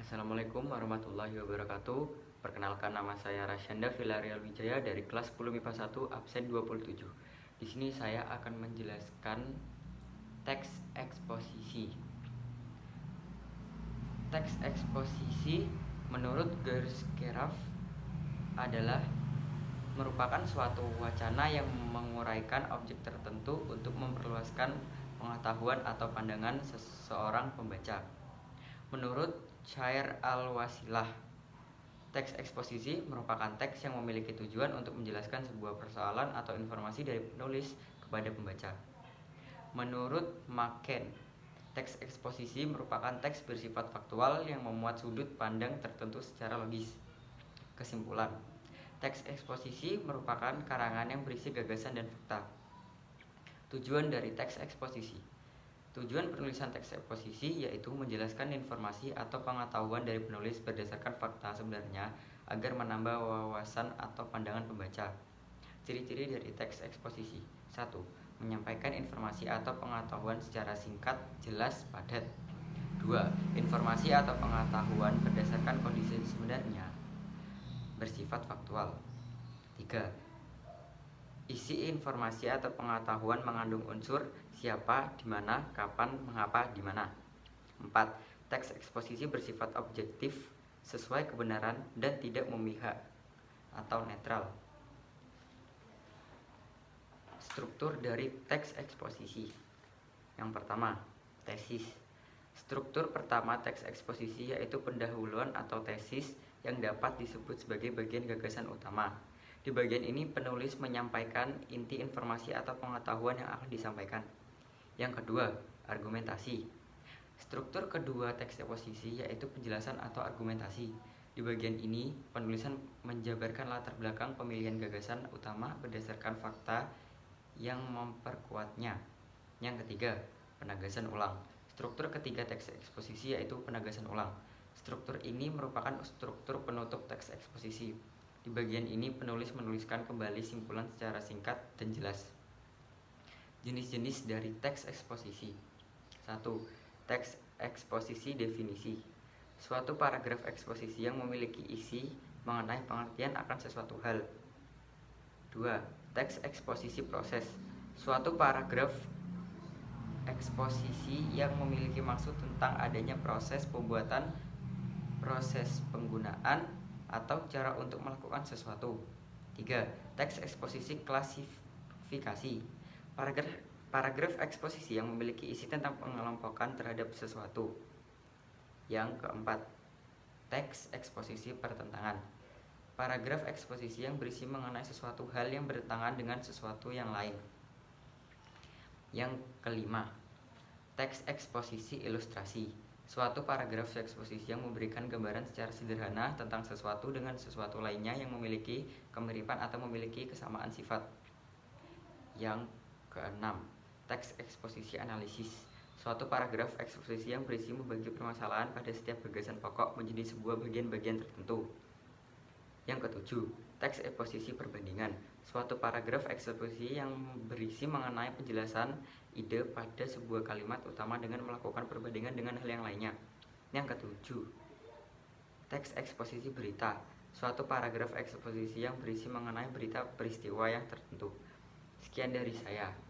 Assalamualaikum warahmatullahi wabarakatuh. Perkenalkan, nama saya Rasyanda Villarreal Wijaya dari kelas 10 MIPA 1 absen 27. Di sini saya akan menjelaskan teks eksposisi. Teks eksposisi menurut Gerskeraf adalah merupakan suatu wacana yang menguraikan objek tertentu untuk memperluaskan pengetahuan atau pandangan seseorang pembaca. Menurut Chair Al-Wasilah, teks eksposisi merupakan teks yang memiliki tujuan untuk menjelaskan sebuah persoalan atau informasi dari penulis kepada pembaca. Menurut Machen, teks eksposisi merupakan teks bersifat faktual yang memuat sudut pandang tertentu secara logis. Kesimpulan, teks eksposisi merupakan karangan yang berisi gagasan dan fakta. Tujuan dari teks eksposisi. Tujuan penulisan teks eksposisi yaitu menjelaskan informasi atau pengetahuan dari penulis berdasarkan fakta sebenarnya agar menambah wawasan atau pandangan pembaca. Ciri-ciri dari teks eksposisi. 1. Menyampaikan informasi atau pengetahuan secara singkat, jelas, padat. 2. Informasi atau pengetahuan berdasarkan kondisi sebenarnya, bersifat faktual. 3. Isi informasi atau pengetahuan mengandung unsur siapa, di mana, kapan, mengapa, di mana. 4. Teks eksposisi bersifat objektif, sesuai kebenaran, dan tidak memihak atau netral. Struktur dari teks eksposisi. Yang pertama, tesis. Struktur pertama teks eksposisi yaitu pendahuluan atau tesis yang dapat disebut sebagai bagian gagasan utama. Di bagian ini penulis menyampaikan inti informasi atau pengetahuan yang akan disampaikan. Yang kedua, argumentasi. Struktur kedua teks eksposisi yaitu penjelasan atau argumentasi. Di bagian ini penulisan menjabarkan latar belakang pemilihan gagasan utama berdasarkan fakta yang memperkuatnya. Yang ketiga, penegasan ulang. Struktur ketiga teks eksposisi yaitu penegasan ulang. Struktur ini merupakan struktur penutup teks eksposisi. Di bagian ini penulis menuliskan kembali simpulan secara singkat dan jelas. Jenis-jenis dari teks eksposisi. 1. Teks eksposisi definisi. Suatu paragraf eksposisi yang memiliki isi mengenai pengertian akan sesuatu hal. 2. Teks eksposisi proses. Suatu paragraf eksposisi yang memiliki maksud tentang adanya proses pembuatan, proses penggunaan, atau cara untuk melakukan sesuatu. 3. Teks eksposisi klasifikasi. Paragraf eksposisi yang memiliki isi tentang pengelompokan terhadap sesuatu. Yang keempat, teks eksposisi pertentangan. Paragraf eksposisi yang berisi mengenai sesuatu hal yang bertentangan dengan sesuatu yang lain. Yang kelima, teks eksposisi ilustrasi. Suatu paragraf eksposisi yang memberikan gambaran secara sederhana tentang sesuatu dengan sesuatu lainnya yang memiliki kemiripan atau memiliki kesamaan sifat. Yang keenam, teks eksposisi analisis. Suatu paragraf eksposisi yang berisi membagi permasalahan pada setiap gagasan pokok menjadi sebuah bagian-bagian tertentu. Yang ketujuh, teks eksposisi perbandingan. Suatu paragraf eksposisi yang berisi mengenai penjelasan ide pada sebuah kalimat utama dengan melakukan perbandingan dengan hal yang lainnya. Yang ketujuh, teks eksposisi berita. Suatu paragraf eksposisi yang berisi mengenai berita peristiwa yang tertentu. Sekian dari saya.